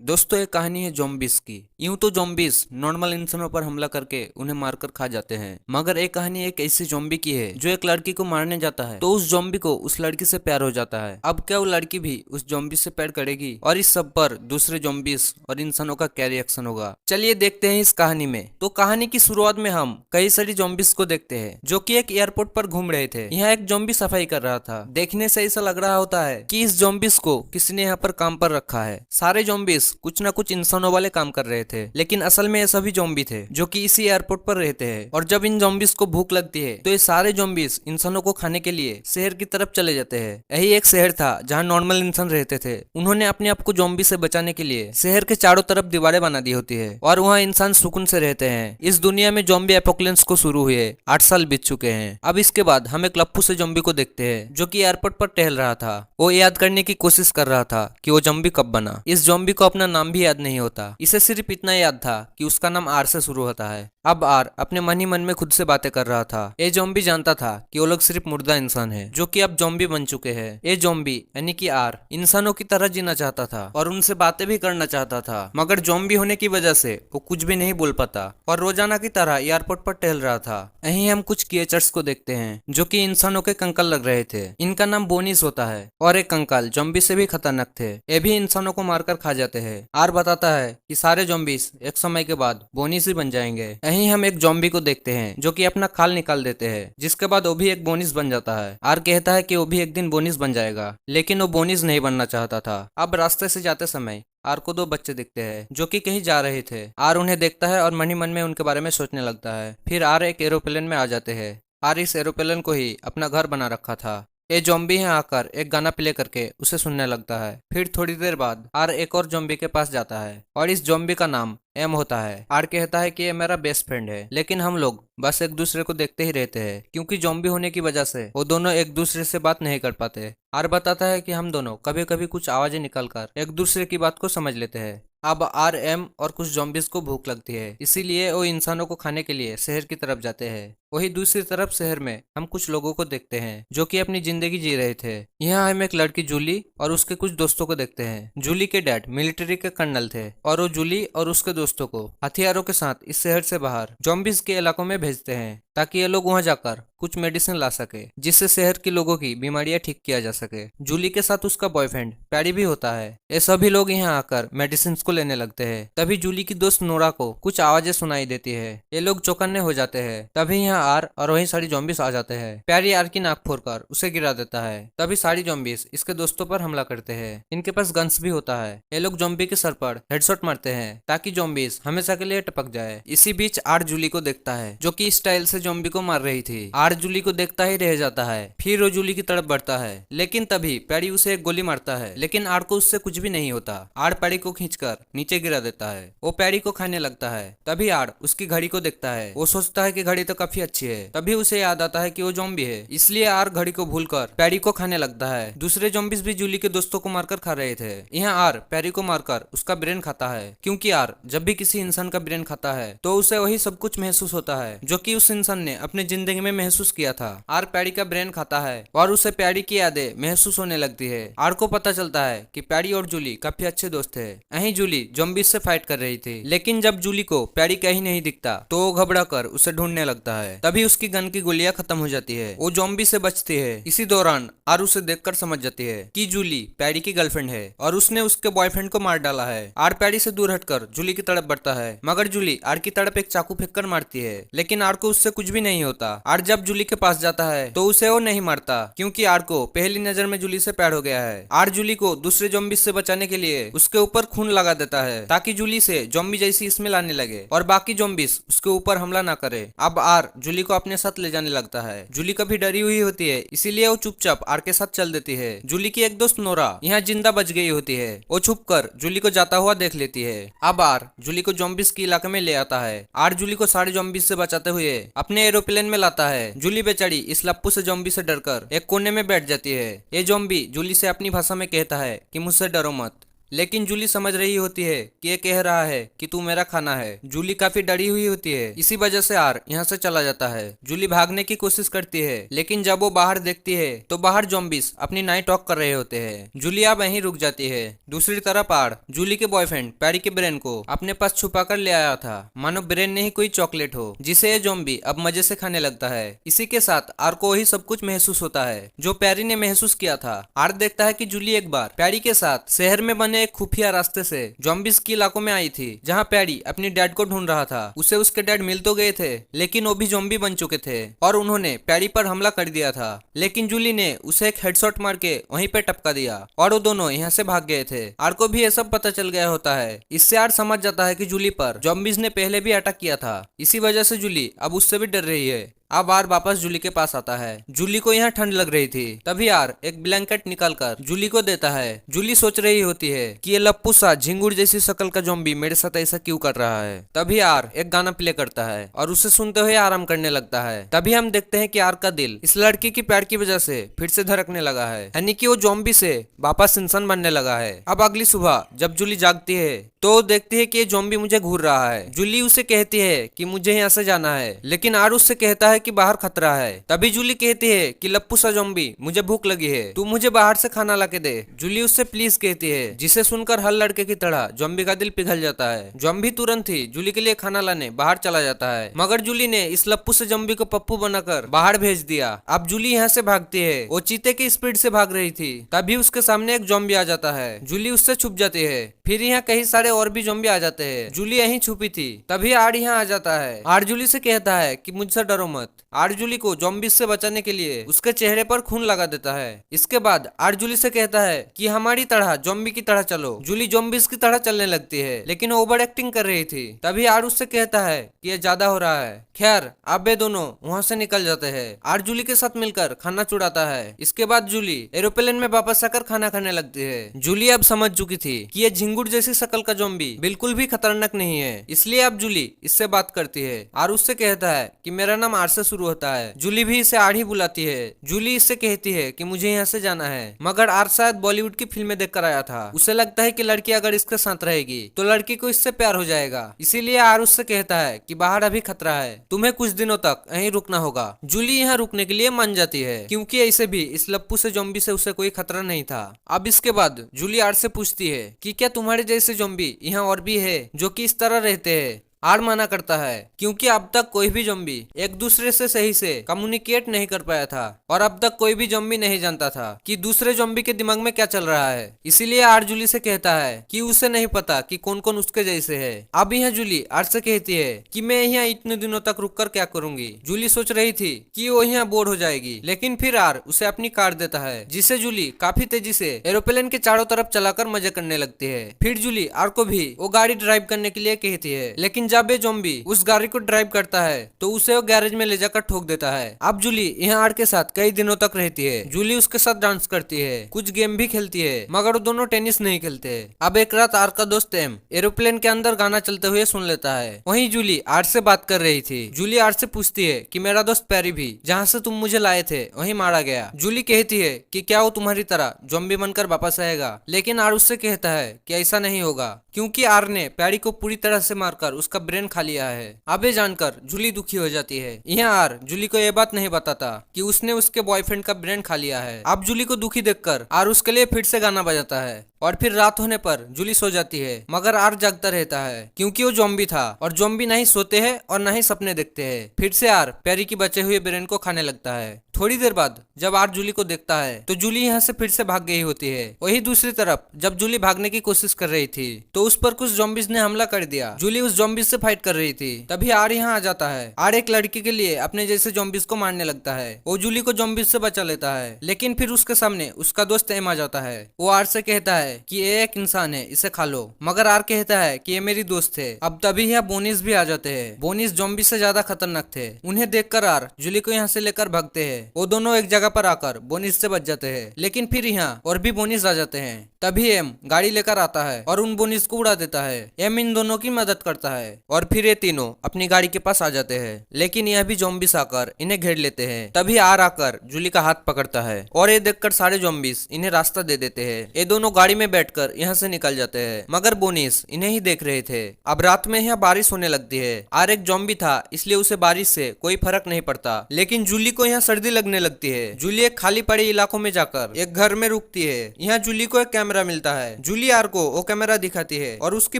दोस्तों, एक कहानी है ज़ॉम्बीज़ की। यूं तो ज़ॉम्बीज़ नॉर्मल इंसानों पर हमला करके उन्हें मारकर खा जाते हैं, मगर एक कहानी एक ऐसी ज़ॉम्बी की है जो एक लड़की को मारने जाता है तो उस ज़ॉम्बी को उस लड़की से प्यार हो जाता है। अब क्या वो लड़की भी उस ज़ॉम्बी से प्यार करेगी, और इस सब पर दूसरे ज़ॉम्बीज़ और इंसानों का क्या रिएक्शन होगा, चलिए देखते हैं इस कहानी में। तो कहानी की शुरुआत में हम कई सारी ज़ॉम्बीज़ को देखते हैं जो कि एक एयरपोर्ट पर घूम रहे थे। यहाँ एक ज़ॉम्बी सफाई कर रहा था। देखने से ऐसा लग रहा होता है कि इस ज़ॉम्बीज़ को किसी ने यहाँ पर काम पर रखा है। सारे ज़ॉम्बीज़ कुछ ना कुछ इंसानों वाले काम कर रहे थे, लेकिन असल में ये सभी ज़ॉम्बी थे जो कि इसी एयरपोर्ट पर रहते हैं। और जब इन ज़ॉम्बीज़ को भूख लगती है तो ये सारे ज़ॉम्बीज़ इंसानों को खाने के लिए शहर की तरफ चले जाते हैं। यही एक शहर था जहाँ नॉर्मल इंसान रहते थे। उन्होंने अपने आप को ज़ॉम्बी से बचाने के लिए शहर के चारों तरफ दीवारें बना दी होती है और वहाँ इंसान सुकून से रहते हैं। इस दुनिया में ज़ॉम्बी एपोकलिप्स को शुरू हुए 8 साल बीत चुके हैं। अब इसके बाद हम एक लप्पू से ज़ॉम्बी को देखते हैं जो कि एयरपोर्ट पर टहल रहा था। वो याद करने की कोशिश कर रहा था कि वो ज़ॉम्बी कब बना। इस ज़ॉम्बी को अपना नाम भी याद नहीं होता। इसे सिर्फ इतना याद था कि उसका नाम आर से शुरू होता है। अब आर अपने मन ही मन में खुद से बातें कर रहा था। ये ज़ॉम्बी जानता था कि वो लोग सिर्फ मुर्दा इंसान है जो कि अब ज़ॉम्बी बन चुके हैं। ये ज़ॉम्बी यानी कि आर इंसानों की तरह जीना चाहता था और उनसे बातें भी करना चाहता था, मगर ज़ॉम्बी होने की वजह से वो कुछ भी नहीं बोल पाता और रोजाना की तरह एयरपोर्ट पर टहल रहा था। यहीं हम कुछ क्रिएचर्स को देखते हैं जो कि इंसानों के कंकाल लग रहे थे। इनका नाम बोनिस होता है और एक कंकाल ज़ॉम्बी से भी खतरनाक थे। ये भी इंसानों को मारकर खा जाते हैं। आर बताता है कि सारे ज़ॉम्बीज एक समय के बाद बोनिस ही बन जाएंगे। यहीं हम एक ज़ॉम्बी को देखते हैं जो कि अपना खाल निकाल देते हैं, जिसके बाद वो भी एक बोनिस बन जाता है। आर कहता है कि वो भी एक दिन बोनिस बन जाएगा, लेकिन वो बोनिस नहीं बनना चाहता था। अब रास्ते से जाते समय आर को 2 बच्चे दिखते हैं जो कि कहीं जा रहे थे। आर उन्हें देखता है और मन ही मन में उनके बारे में सोचने लगता है। फिर आर एक एरोप्लेन में आ जाते हैं। आर इस एरोप्लेन को ही अपना घर बना रखा था। ये ज़ॉम्बी है आकर एक गाना प्ले करके उसे सुनने लगता है। फिर थोड़ी देर बाद आर एक और ज़ॉम्बी के पास जाता है और इस ज़ॉम्बी का नाम एम होता है। आर कहता है कि ये मेरा बेस्ट फ्रेंड है, लेकिन हम लोग बस एक दूसरे को देखते ही रहते हैं क्योंकि ज़ॉम्बी होने की वजह से वो दोनों एक दूसरे से बात नहीं कर पाते। आर बताता है कि हम दोनों कभी कभी कुछ आवाजें निकालकर एक दूसरे की बात को समझ लेते हैं। अब आर एम और कुछ ज़ॉम्बीज को भूख लगती है, इसीलिए वो इंसानों को खाने के लिए शहर की तरफ जाते हैं। वही दूसरी तरफ शहर में हम कुछ लोगों को देखते हैं जो कि अपनी जिंदगी जी रहे थे। यहाँ हम एक लड़की जूली और उसके कुछ दोस्तों को देखते हैं। जूली के डैड मिलिट्री के कर्नल थे और वो जूली और उसके दोस्तों को हथियारों के साथ इस शहर से बाहर ज़ॉम्बीज के इलाकों में भेजते हैं ताकि ये लोग वहां जाकर कुछ मेडिसिन ला सके, जिससे शहर के लोगों की बीमारियां ठीक किया जा सके। जूली के साथ उसका बॉयफ्रेंड पैडी भी होता है। ये सभी लोग यहाँ आकर मेडिसिन को लेने लगते हैं। तभी जूली की दोस्त नोरा को कुछ आवाजें सुनाई देती है। ये लोग चौकन्ने हो जाते हैं। तभी यहाँ आर और वही सारी ज़ॉम्बीज आ जाते हैं। प्यारी आर की नाक फोड़कर उसे गिरा देता है। तभी सारी ज़ॉम्बीज इसके दोस्तों पर हमला करते हैं। इनके पास गन्स भी होता है। ये लोग ज़ॉम्बी के सर पर हेडशॉट मारते हैं ताकि ज़ॉम्बीज हमेशा के लिए टपक जाए। इसी बीच आर जूली को देखता है जो कि स्टाइल से ज़ॉम्बी को मार रही थी। आर जूली को देखता ही रह जाता है। फिर वो जूली की तरफ बढ़ता है, लेकिन तभी पैडी उसे एक गोली मारता है, लेकिन आर को उससे कुछ भी नहीं होता। आर पैडी को खींचकर नीचे गिरा देता है। वो पैडी को खाने लगता है। तभी आर उसकी घड़ी को देखता है। वो सोचता है कि घड़ी तो काफी अच्छी है। तभी उसे याद आता है कि वो ज़ॉम्बी है, इसलिए आर घड़ी को भूलकर पैडी को खाने लगता है। दूसरे ज़ॉम्बीज भी जूली के दोस्तों को मारकर खा रहे थे। यहाँ आर पैडी को मारकर उसका ब्रेन खाता है, क्योंकि आर जब भी किसी इंसान का ब्रेन खाता है तो उसे वही सब कुछ महसूस होता है जो कि उस इंसान ने अपने जिंदगी में महसूस किया था। आर पैडी का ब्रेन खाता है और उसे पैडी की यादें महसूस होने लगती है। आर को पता चलता है कि पैडी और जूली काफी अच्छे दोस्त थे। यहीं जूली ज़ॉम्बीज से फाइट कर रही थी, लेकिन जब जूली को पैडी कहीं नहीं दिखता तो वो घबरा कर उसे ढूंढने लगता है। तभी उसकी गन की गोलियां खत्म हो जाती है। वो ज़ॉम्बी से बचती है। इसी दौरान आर उसे देखकर समझ जाती है कि जूली पैडी की गर्लफ्रेंड है और उसने उसके बॉयफ्रेंड को मार डाला है। आर पैडी से दूर हटकर जूली की तरफ बढ़ता है, मगर जूली आर की तरफ एक चाकू फेंककर मारती है, लेकिन आर को उससे कुछ भी नहीं होता। आर जब जूली के पास जाता है तो उसे वो नहीं मारता, क्योंकि आर को पहली नजर में जूली से प्यार हो गया है। आर जूली को दूसरे ज़ॉम्बीज से बचाने के लिए उसके ऊपर खून लगा देता है ताकि जूली से ज़ॉम्बी जैसी स्मेल आने लगे और बाकी ज़ॉम्बीज उसके ऊपर हमला ना करे। अब आर जूली को अपने साथ ले जाने लगता है। जूली कभी डरी हुई होती है, इसीलिए वो चुपचाप आर के साथ चल देती है। जूली की एक दोस्त नोरा यहाँ जिंदा बच गई होती है। वो छुप कर जूली को जाता हुआ देख लेती है। अब आर जूली को ज़ॉम्बीज के इलाके में ले आता है। आर जूली को सारे ज़ॉम्बीज से बचाते हुए अपने एरोप्लेन में लाता है। जूली बेचारी इस लप्पू से ज़ॉम्बी से डरकर एक कोने में बैठ जाती है। ये ज़ॉम्बी जूली से अपनी भाषा में कहता है कि मुझसे डरो मत। लेकिन जूली समझ रही होती है कि ये कह रहा है कि तू मेरा खाना है। जूली काफी डरी हुई होती है, इसी वजह से आर यहाँ से चला जाता है। जूली भागने की कोशिश करती है, लेकिन जब वो बाहर देखती है तो बाहर ज़ॉम्बीज़ अपनी नाइट वॉक कर रहे होते हैं। जूली अब वहीं रुक जाती है। दूसरी तरफ आर जूली के बॉयफ्रेंड पैरी के ब्रेन को अपने पास छुपा कर ले आया था, मानो ब्रेन नहीं कोई चॉकलेट हो जिसे ये ज़ॉम्बी अब मजे से खाने लगता है। इसी के साथ आर को वही सब कुछ महसूस होता है जो पैरी ने महसूस किया था। आर देखता है कि जूली एक बार पैरी के साथ शहर में बने एक खुफिया रास्ते से ज़ॉम्बीज़ के इलाकों में आई थी, जहाँ पैरी अपनी डैड को ढूंढ रहा था। उसे उसके डैड मिल तो गए थे, लेकिन वो भी ज़ॉम्बी बन चुके थे और उन्होंने पैरी पर हमला कर दिया था। लेकिन जूली ने उसे एक हेडशॉट मार के वहीं पे टपका दिया और वो दोनों यहाँ से भाग गए थे। आर को भी ये सब पता चल गया होता है। इससे आर समझ जाता है कि जूली पर ज़ॉम्बीज़ ने पहले भी अटैक किया था। इसी वजह से जूली अब उससे भी डर रही है। अब आर वापस जूली के पास आता है। जूली को यहाँ ठंड लग रही थी, तभी आर एक ब्लैंकेट निकालकर जूली को देता है। जूली सोच रही होती है कि ये लप्पू सा झिंगुर जैसी शक्ल का ज़ॉम्बी मेरे साथ ऐसा क्यों कर रहा है। तभी आर एक गाना प्ले करता है और उसे सुनते हुए आराम करने लगता है। तभी हम देखते हैं कि आर का दिल इस लड़की की प्यार की वजह से फिर से धड़कने लगा है, यानी कि वो ज़ॉम्बी से वापस इंसान बनने लगा है। अब अगली सुबह जब जूली जागती है तो देखती है कि ये ज़ॉम्बी मुझे घूर रहा है। जूली उसे कहती है कि मुझे यहाँ से जाना है, लेकिन आर उससे कहता है कि बाहर खतरा है। तभी जूली कहती है कि लप्पू सा ज़ॉम्बी, मुझे भूख लगी है, तू मुझे बाहर से खाना ला के दे। जूली उससे प्लीज कहती है, जिसे सुनकर हर लड़के की तरह ज़ॉम्बी का दिल पिघल जाता है। ज़ॉम्बी तुरंत ही जूली के लिए खाना लाने बाहर चला जाता है, मगर जूली ने इस लप्पू से ज़ॉम्बी को पप्पू बनाकर बाहर भेज दिया। अब जूली यहाँ से भागती है। वो चीते की स्पीड से भाग रही थी, तभी उसके सामने एक ज़ॉम्बी आ जाता है। जूली उससे छुप जाती है। फिर यहाँ कई सारे और भी ज़ॉम्बी आ जाते हैं। जूली यहीं छुपी थी, तभी आर यहाँ आ जाता है। आर जूली से कहता है कि मुझसे डरो मत। आर जूली को ज़ॉम्बीज़ से बचाने के लिए उसके चेहरे पर खून लगा देता है। इसके बाद आर जूली से कहता है कि हमारी तरह ज़ॉम्बी की तरह चलो। जूली ज़ॉम्बीज़ की तरह चलने लगती है, लेकिन ओवर एक्टिंग कर रही थी। तभी आर उससे कहता है कि ये ज्यादा हो रहा है। खैर अब वे दोनों वहाँ से निकल जाते हैं। आर जूली के साथ मिलकर खाना चुराता है। इसके बाद जूली एरोप्लेन में वापस आकर खाना खाने लगती है। जूली अब समझ चुकी थी कि ये झिंगुर जैसी शक्ल का ज़ॉम्बी बिल्कुल भी खतरनाक नहीं है, इसलिए अब जूली इससे बात करती है। आर उससे कहता है कि मेरा नाम आर से शुरू होता है। जूली भी इसे आर ही बुलाती है। जूली इससे कहती है कि मुझे यहाँ से जाना है, मगर आर शायद बॉलीवुड की फिल्में देखकर आया था। उसे लगता है कि लड़की अगर इसके साथ रहेगी तो लड़की को इससे प्यार हो जाएगा, इसीलिए आर उससे कहता है कि बाहर अभी खतरा है, तुम्हें कुछ दिनों तक यहीं रुकना होगा। जूली यहाँ रुकने के लिए मान जाती है, क्योंकि ऐसे भी इस लप्पू से ज़ॉम्बी से उसे कोई खतरा नहीं था। अब इसके बाद जूली आर से पूछती है कि क्या तुम्हारे जैसे ज़ॉम्बी यहाँ और भी है जो कि इस तरह रहते हैं। आर मना करता है, क्योंकि अब तक कोई भी ज़ॉम्बी एक दूसरे से सही से कम्युनिकेट नहीं कर पाया था और अब तक कोई भी ज़ॉम्बी नहीं जानता था कि दूसरे ज़ॉम्बी के दिमाग में क्या चल रहा है। इसीलिए आर जूली से कहता है कि उसे नहीं पता कि कौन कौन उसके जैसे है। अब यह जूली आर से कहती है कि मैं यहाँ इतने दिनों तक रुक कर क्या करूंगी। जूली सोच रही थी कि वो यहाँ बोर हो जाएगी, लेकिन फिर आर उसे अपनी कार देता है, जिसे जूली काफी तेजी से एरोप्लेन के चारों तरफ चलाकर मजे करने लगती है। फिर जूली आर को भी वो गाड़ी ड्राइव करने के लिए कहती है, लेकिन जब ये ज़ॉम्बी उस गाड़ी को ड्राइव करता है तो उसे वो गैरेज में ले जाकर ठोक देता है। अब जूली यहाँ आर के साथ कई दिनों तक रहती है। जूली उसके साथ डांस करती है, कुछ गेम भी खेलती है, मगर वो दोनों टेनिस नहीं खेलते। अब एक रात आर का दोस्त एम एरोप्लेन के अंदर गाना चलते हुए सुन लेता है। वहीं जूली आर से बात कर रही थी। जूली आर से पूछती है कि मेरा दोस्त पैरी भी जहाँ से तुम मुझे लाए थे वहीं मारा गया। जूली कहती है कि क्या वो तुम्हारी तरह ज़ॉम्बी बनकर वापस आएगा, लेकिन आर उससे कहता है कि ऐसा नहीं होगा, क्योंकि आर ने पैरी को पूरी तरह से मारकर उसका ब्रेन खा लिया है। अब ये जानकर जूली दुखी हो जाती है। यहाँ आर जूली को यह बात नहीं बताता कि उसने उसके बॉयफ्रेंड का ब्रेन खा लिया है। अब जूली को दुखी देखकर आर उसके लिए फिर से गाना बजाता है और फिर रात होने पर जूली सो जाती है, मगर आर जागता रहता है, क्योंकि वो ज़ॉम्बी था और ज़ॉम्बी नहीं सोते हैं और ना ही सपने देखते हैं। फिर से आर पैरी की बचे हुए ब्रेन को खाने लगता है। थोड़ी देर बाद जब आर जूली को देखता है तो जूली यहाँ से फिर से भाग गई होती है। वही दूसरी तरफ जब जूली भागने की कोशिश कर रही थी तो उस पर कुछ ज़ॉम्बीज़ ने हमला कर दिया। जूली उस ज़ॉम्बीज़ से फाइट कर रही थी, तभी आर यहाँ आ जाता है। आर एक लड़की के लिए अपने जैसे ज़ॉम्बीज़ को मारने लगता है। वो जूली को ज़ॉम्बीज़ से बचा लेता है, लेकिन फिर उसके सामने उसका दोस्त एम आ जाता है। वो आर से कहता है कि ये एक इंसान है, इसे खा लो, मगर आर कहता है कि ये मेरी दोस्त है। अब तभी यहाँ बोनीस भी आ जाते हैं। बोनीस ज़ॉम्बी से ज्यादा खतरनाक थे। उन्हें देखकर आर जूली को यहाँ से लेकर भागते हैं। वो दोनों एक जगह पर आकर बोनीस से बच जाते हैं, लेकिन फिर यहाँ और भी बोनीस आ जाते हैं। तभी एम गाड़ी लेकर आता है और उन बोनीस को उड़ा देता है। एम इन दोनों की मदद करता है और फिर ये तीनों अपनी गाड़ी के पास आ जाते हैं, लेकिन यह भी ज़ॉम्बीज़ आकर इन्हें घेर लेते हैं। तभी आर आकर जूली का हाथ पकड़ता है और ये देखकर सारे ज़ॉम्बीज़ इन्हें रास्ता दे देते हैं। ये दोनों गाड़ी में बैठकर यहाँ से निकल जाते हैं, मगर बोनिस इन्हें ही देख रहे थे। अब रात में यहाँ बारिश होने लगती है। आर एक ज़ॉम्बी था, इसलिए उसे बारिश से कोई फर्क नहीं पड़ता, लेकिन जूली को यहाँ सर्दी लगने लगती है। जूली एक खाली पड़े इलाकों में जाकर एक घर में रुकती है। यहाँ जूली को एक कैमरा मिलता है। जूली आर को वो कैमरा दिखाती है और उसकी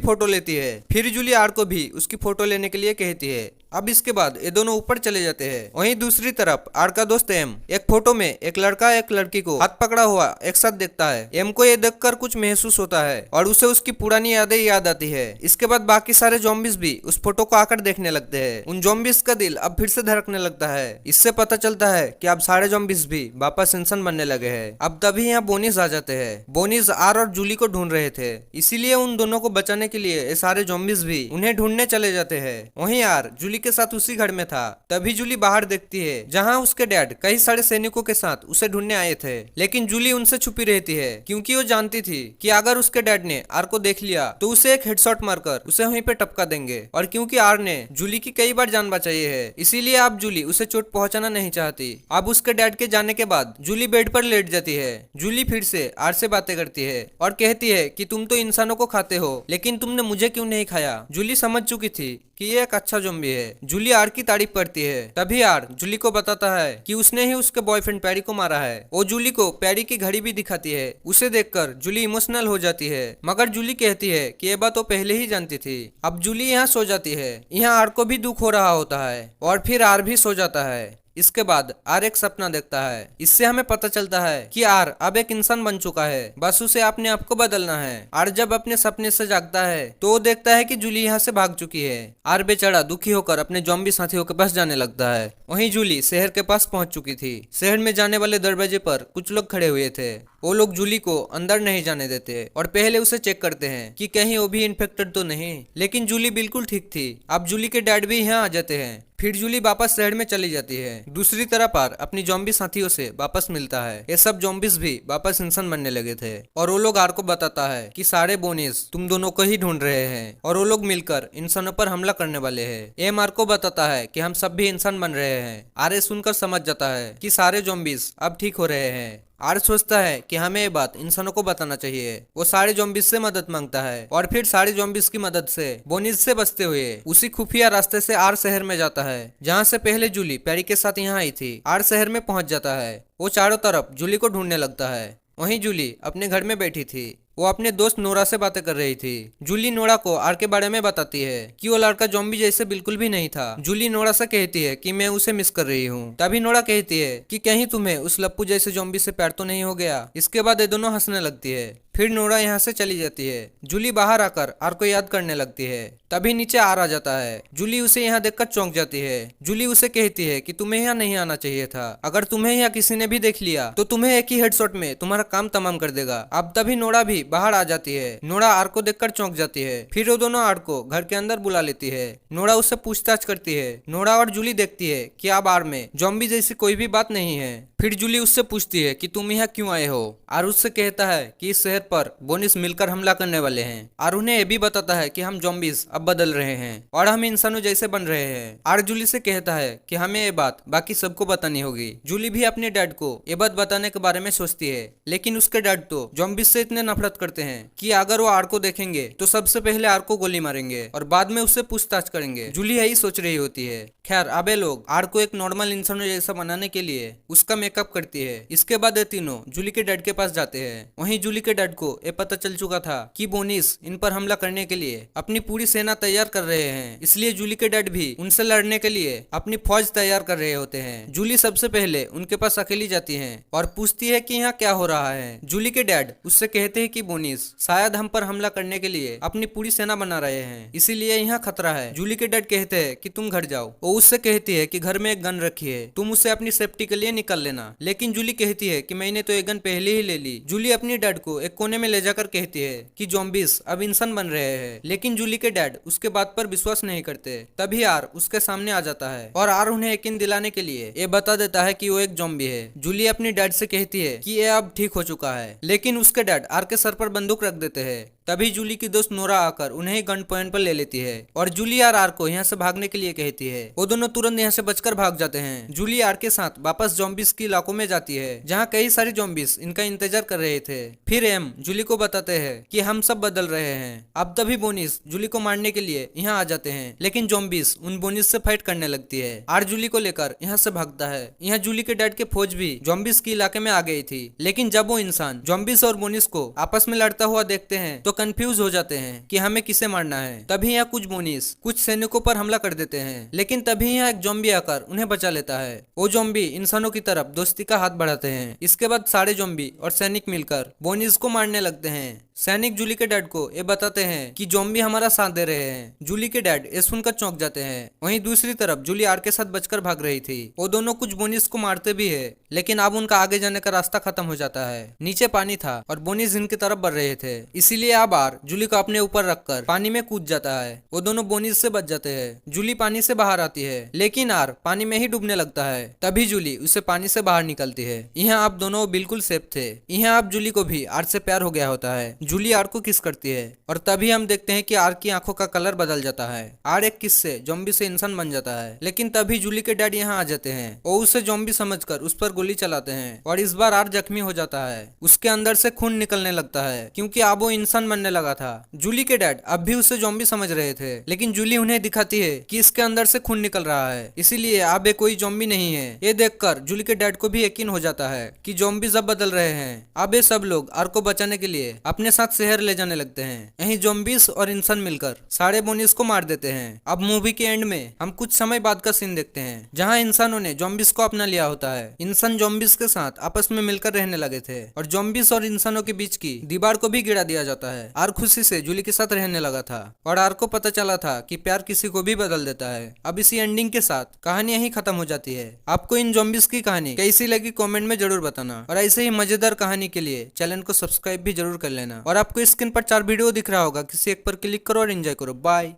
फोटो लेती है। फिर जूली आर को भी उसकी फोटो लेने के लिए कहती है। अब इसके बाद ये दोनों ऊपर चले जाते हैं। वहीं दूसरी तरफ आर का दोस्त एम एक फोटो में एक लड़का एक लड़की को हाथ पकड़ा हुआ एक साथ देखता है। एम को ये देखकर कुछ महसूस होता है और उसे उसकी पुरानी यादें याद आती है। इसके बाद बाकी सारे ज़ॉम्बीज़ भी उस फोटो को आकर देखने लगते हैं। उन ज़ॉम्बीज़ का दिल अब फिर से धड़कने लगता है। इससे पता चलता है कि अब सारे ज़ॉम्बीज़ भी वापस इंसान बनने लगे हैं। अब तभी यहाँ बोनिस आ जाते हैं। बोनिस आर और जूली को ढूंढ रहे थे, इसीलिए उन दोनों को बचाने के लिए ये सारे ज़ॉम्बीज़ भी उन्हें ढूंढने चले जाते हैं। वहीं आर जूली के साथ उसी घर में था। तभी जूली बाहर देखती है जहां उसके डैड कई सारे सैनिकों के साथ उसे ढूंढने आए थे, लेकिन जूली उनसे छुपी रहती है क्योंकि वो जानती थी कि अगर उसके डैड ने आर को देख लिया तो उसे एक हेडशॉट मारकर उसे वहीं पे टपका देंगे। और क्योंकि आर ने जूली की कई बार जान बचाई है, इसीलिए अब जूली उसे चोट पहुंचाना नहीं चाहती। अब उसके डैड के जाने के बाद जूली बेड पर लेट जाती है। जूली फिर से आर से बातें करती है और कहती है कि तुम तो इंसानों को खाते हो, लेकिन तुमने मुझे क्यों नहीं खाया। जूली समझ चुकी थी कि ये एक अच्छा ज़ॉम्बी है। जूली आर की तारीफ करती है। तभी आर जूली को बताता है कि उसने ही उसके बॉयफ्रेंड पैरी को मारा है। वो जूली को पैरी की घड़ी भी दिखाती है। उसे देखकर जूली इमोशनल हो जाती है, मगर जूली कहती है कि ये बात वो पहले ही जानती थी। अब जूली यहाँ सो जाती है। यहाँ आर को भी दुख हो रहा होता है और फिर आर भी सो जाता है। इसके बाद आर एक सपना देखता है। इससे हमें पता चलता है कि आर अब एक इंसान बन चुका है, बस उसे अपने आप को बदलना है। आर जब अपने सपने से जागता है तो वो देखता है कि जूली यहाँ से भाग चुकी है। आर बेचारा दुखी होकर अपने ज़ॉम्बी साथियों के पास जाने लगता है। वहीं जूली शहर के पास पहुंच चुकी थी। शहर में जाने वाले दरवाजे पर कुछ लोग खड़े हुए थे। वो लोग जूली को अंदर नहीं जाने देते और पहले उसे चेक करते हैं कि कहीं वो भी इन्फेक्टेड तो नहीं, लेकिन जूली बिल्कुल ठीक थी। अब जूली के डैड भी यहाँ आ जाते हैं। फिर जूली वापस शहर में चली जाती है। दूसरी तरफ आर अपनी ज़ॉम्बी साथियों से वापस मिलता है। ये सब ज़ॉम्बीज़ भी वापस इंसान बनने लगे थे और वो लोग आर को बताता है कि सारे बोनिस तुम दोनों को ही ढूंढ रहे हैं और वो लोग मिलकर इंसानों पर हमला करने वाले हैं। एम आर को बताता है कि हम सब भी इंसान बन रहे हैं। आर ये सुनकर समझ जाता है कि सारे ज़ॉम्बीज़ अब ठीक हो रहे हैं। आर सोचता है कि हमें ये बात इंसानों को बताना चाहिए। वो सारे ज़ॉम्बीज़ से मदद मांगता है और फिर सारे ज़ॉम्बीज़ की मदद से बोनिस से बचते हुए उसी खुफिया रास्ते से आर शहर में जाता है जहाँ से पहले जूली पैरी के साथ यहाँ आई थी। आर शहर में पहुंच जाता है। वो चारों तरफ जूली को ढूंढने लगता है। वहीं जूली अपने घर में बैठी थी। वो अपने दोस्त नोरा से बातें कर रही थी। जूली नोरा को आर के बारे में बताती है कि वो लड़का ज़ॉम्बी जैसे बिल्कुल भी नहीं था। जूली नोरा से कहती है कि मैं उसे मिस कर रही हूँ। तभी नोरा कहती है कि कहीं तुम्हें उस लप्पू जैसे ज़ॉम्बी से प्यार तो नहीं हो गया। इसके बाद ये दोनों हंसने लगती है। फिर नोरा यहाँ से चली जाती है। जूली बाहर आकर आर को याद करने लगती है। तभी नीचे आर आ जाता है। जूली उसे यहाँ देखकर चौंक जाती है। जूली उसे कहती है कि तुम्हें यहाँ नहीं आना चाहिए था। अगर तुम्हें यहाँ किसी ने भी देख लिया तो तुम्हें एक ही हेडशॉट में तुम्हारा काम तमाम कर देगा। अब तभी नोरा भी बाहर आ जाती है। नोरा आर को देखकर चौंक जाती है। फिर वो दोनों आर को घर के अंदर बुला लेती है। नोरा उससे पूछताछ करती है। नोरा और जूली देखती है कि अब आर में ज़ॉम्बी जैसी कोई भी बात नहीं है। फिर जूली उससे पूछती है कि तुम यहाँ क्यों आए हो। आर उससे कहता है कि इस शहर पर बोनिस मिलकर हमला करने वाले हैं। आर उन्हें यह भी बताता है कि हम ज़ॉम्बीज़ अब बदल रहे हैं और हम इंसानों जैसे बन रहे हैं। आर जूली से कहता है कि हमें ये बात बाकी सबको बतानी होगी। जूली भी अपने डैड को ये बात बताने के बारे में सोचती है, लेकिन उसके डैड तो ज़ॉम्बीज़ से इतने नफरत करते हैं कि अगर वो आर को देखेंगे तो सबसे पहले आर को गोली मारेंगे और बाद में उससे पूछताछ करेंगे। जूली यही सोच रही होती है। खैर अब ये लोग आर को एक नॉर्मल इंसान जैसा बनाने के लिए उसका मेकअप करती है। इसके बाद ये तीनों जूली के डैड के पास जाते हैं। वहीं जूली के डैड को ये पता चल चुका था कि बोनिस इन पर हमला करने के लिए अपनी पूरी सेना तैयार कर रहे हैं, इसलिए जूली के डैड भी उनसे लड़ने के लिए अपनी फौज तैयार कर रहे होते हैं। जूली सबसे पहले उनके पास अकेली जाती है और पूछती है कि यहाँ क्या हो रहा है। जूली के डैड उससे कहते हैं कि बोनिस शायद हम पर हमला करने के लिए अपनी पूरी सेना बना रहे हैं, इसीलिए यहाँ खतरा है। जूली के डैड कहते हैं कि तुम घर जाओ। वो उससे कहती है कि घर में एक गन रखी है, तुम उसे अपनी सेफ्टी के लिए निकाल लेना। लेकिन जूली कहती है कि मैंने तो एक गन पहले ही ले ली। जूली अपनी डैड को एक कोने में ले जाकर कहती है कि ज़ॉम्बीज़ अब इंसान बन रहे हैं, लेकिन जूली के डैड उसके बात पर विश्वास नहीं करते। तभी आर उसके सामने आ जाता है और आर उन्हें यकीन दिलाने के लिए ये बता देता है कि वो एक ज़ॉम्बी है। जूली अपनी डैड से कहती है कि ये अब ठीक हो चुका है, लेकिन उसके डैड आर के सर पर बंदूक रख देते हैं। तभी जूली की दोस्त नोरा आकर उन्हें गन पॉइंट पर ले लेती है और जूली और आर को यहाँ से भागने के लिए कहती है। वो दोनों तुरंत यहाँ से बचकर भाग जाते हैं। जूली आर के साथ वापस ज़ॉम्बीज़ के इलाकों में जाती है जहाँ कई सारे ज़ॉम्बीज़ इनका इंतजार कर रहे थे। फिर एम जूली को बताते हैं कि हम सब बदल रहे हैं। अब तभी बोनिस जूली को मारने के लिए यहाँ आ जाते हैं, लेकिन ज़ॉम्बीज़ उन बोनिस से फाइट करने लगती है। आर जूली को लेकर यहाँ से भागता है। यहाँ जूली के डैड के फौज भी ज़ॉम्बीज़ के इलाके में आ गई थी, लेकिन जब वो इंसान ज़ॉम्बीज़ और बोनिस को आपस में लड़ता हुआ देखते हैं तो कंफ्यूज हो जाते हैं कि हमें किसे मारना है। तभी यहाँ कुछ बोनिस कुछ सैनिकों पर हमला कर देते हैं, लेकिन तभी यहाँ एक ज़ॉम्बी आकर उन्हें बचा लेता है। वो ज़ॉम्बी इंसानों की तरफ दोस्ती का हाथ बढ़ाते हैं। इसके बाद सारे ज़ॉम्बी और सैनिक मिलकर बोनिस को मारने लगते हैं। सैनिक जूली के डैड को ये बताते हैं कि ज़ॉम्बी हमारा साथ दे रहे हैं। जूली के डैड ये सुनकर चौंक जाते हैं। वहीं दूसरी तरफ जूली आर के साथ बचकर भाग रही थी। वो दोनों कुछ बोनिस को मारते भी है, लेकिन अब उनका आगे जाने का रास्ता खत्म हो जाता है। नीचे पानी था और बोनिस इनकी तरफ बढ़ रहे थे, इसीलिए अब आर जूली को अपने ऊपर रखकर पानी में कूद जाता है। वो दोनों बोनिस से बच जाते हैं। जूली पानी से बाहर आती है, लेकिन आर पानी में ही डूबने लगता है। तभी जूली उसे पानी से बाहर निकलती है। यहाँ अब दोनों बिल्कुल सेफ थे। यहाँ अब जूली को भी आर से प्यार हो गया होता है। जूली आर को किस करती है और तभी हम देखते हैं कि आर की आंखों का कलर बदल जाता है। आर एक किस से ज़ॉम्बी से इंसान बन जाता है, लेकिन तभी जूली के डैड यहाँ आ जाते हैं। वो उसे ज़ॉम्बी समझकर उस पर गोली चलाते हैं और इस बार आर जख्मी हो जाता है। उसके अंदर से खून निकलने लगता है, क्योंकि अब वो इंसान बनने लगा था। जूली के डैड अब भी उसे ज़ॉम्बी समझ रहे थे, लेकिन जूली उन्हें दिखाती है कि इसके अंदर से खून निकल रहा है, इसीलिए अब ये कोई ज़ॉम्बी नहीं है। ये देखकर जूली के डैड को भी यकीन हो जाता है कि ज़ॉम्बीज़ अब बदल रहे हैं। अब ये सब लोग आर को बचाने के लिए अपने साथ शहर ले जाने लगते हैं। यहीं ज़ॉम्बीज़ और इंसान मिलकर सारे बोनिस को मार देते हैं। अब मूवी के एंड में हम कुछ समय बाद का सीन देखते हैं, जहां इंसानों ने ज़ॉम्बीज़ को अपना लिया होता है। इंसान ज़ॉम्बीज़ के साथ आपस में मिलकर रहने लगे थे और ज़ॉम्बीज़ और इंसानों के बीच की दीवार को भी गिरा दिया जाता है। आर खुशी से जूली के साथ रहने लगा था और आर को पता चला था कि प्यार किसी को भी बदल देता है। अब इसी एंडिंग के साथ कहानी यहीं खत्म हो जाती है। आपको इन ज़ॉम्बीज़ की कहानी कैसी लगी कमेंट में जरूर बताना, और ऐसे ही मजेदार कहानी के लिए चैनल को सब्सक्राइब भी जरूर कर लेना। और आपको स्क्रीन पर 4 वीडियो दिख रहा होगा, किसी एक पर क्लिक करो और एंजॉय करो। बाय।